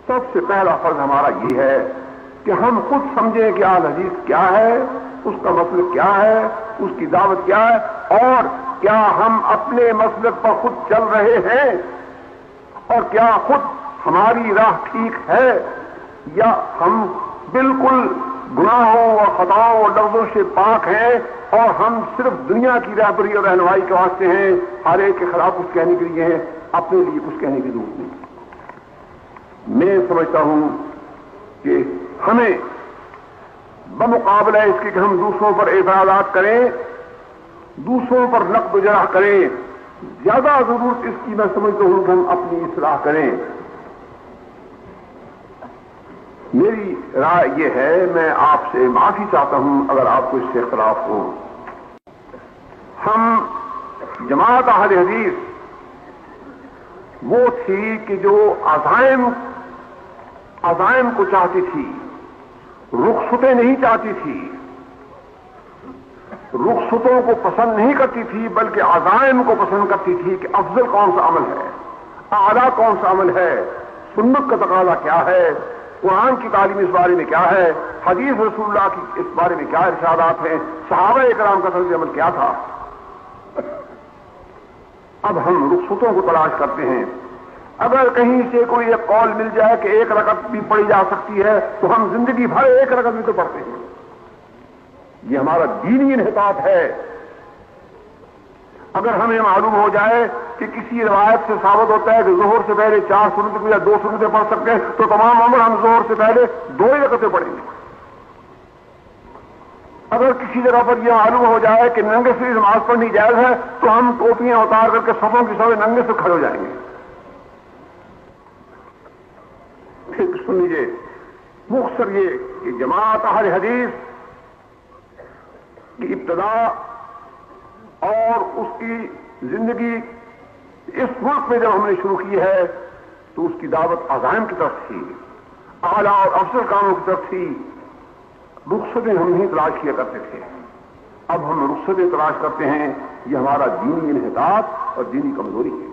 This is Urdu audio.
سب سے پہلا فرض ہمارا یہ ہے کہ ہم خود سمجھیں کہ اہل حدیث کیا ہے، اس کا مسلک کیا ہے، اس کی دعوت کیا ہے، اور کیا ہم اپنے مسلک پر خود چل رہے ہیں، اور کیا خود ہماری راہ ٹھیک ہے، یا ہم بالکل گناہوں اور خطاؤں اور لفظوں سے پاک ہیں اور ہم صرف دنیا کی رہبری اور رہنمائی کے واسطے ہیں، ہر ایک کے خلاف کچھ کہنے کے لیے ہیں، اپنے لیے کچھ کہنے کی ضرورت نہیں۔ میں سمجھتا ہوں کہ ہمیں بمقابلہ اس کے کہ ہم دوسروں پر اعتراضات کریں، دوسروں پر نقد و جرح کریں، زیادہ ضرورت اس کی میں سمجھتا ہوں کہ ہم اپنی اصلاح کریں۔ میری رائے یہ ہے، میں آپ سے معافی چاہتا ہوں اگر آپ کو اس سے اختلاف ہو۔ ہم جماعت اہل حدیث وہ تھی کہ جو عزائم کو چاہتی تھی، رخصتیں نہیں چاہتی تھی، رخصتوں کو پسند نہیں کرتی تھی، بلکہ عزائم کو پسند کرتی تھی کہ افضل کون سا عمل ہے، اعلیٰ کون سا عمل ہے، سنت کا تقاضا کیا ہے، قرآن کی تعلیم اس بارے میں کیا ہے، حدیث رسول اللہ کی اس بارے میں کیا ارشادات ہیں، صحابہ کرام کا طرز عمل کیا تھا۔ اب ہم رخصتوں کو تلاش کرتے ہیں۔ اگر کہیں سے کوئی ایک قول مل جائے کہ ایک رکعت بھی پڑھی جا سکتی ہے تو ہم زندگی بھر ایک رکعت بھی تو پڑھتے ہیں۔ یہ ہمارا دینی انحطاط ہے۔ اگر ہمیں معلوم ہو جائے کہ کسی روایت سے ثابت ہوتا ہے کہ ظہر سے پہلے 4 سنتیں یا 2 سنتیں پڑھ سکتے ہیں تو تمام عمر ہم ظہر سے پہلے 2 ہی رکعتیں پڑھیں گے۔ اگر کسی جگہ پر یہ معلوم ہو جائے کہ ننگے سے نماز پڑھنی جائز ہے تو ہم ٹوپیاں اتار کر کے صفوں کی صفیں ننگے سے کھڑے ہو جائیں گے۔ پھر سن لیجیے، مختصر یہ کہ جماعت اہل حدیث کی ابتدا اور اس کی زندگی اس ملک میں جب ہم نے شروع کی ہے تو اس کی دعوت عزائم کی طرف تھی، اعلیٰ اور افضل کاموں کی طرف تھی۔ رخصتیں ہم نہیں تلاش کیا کرتے تھے، اب ہم رخصتیں تلاش کرتے ہیں۔ یہ ہمارا دینی انحطاط اور دینی کمزوری ہے۔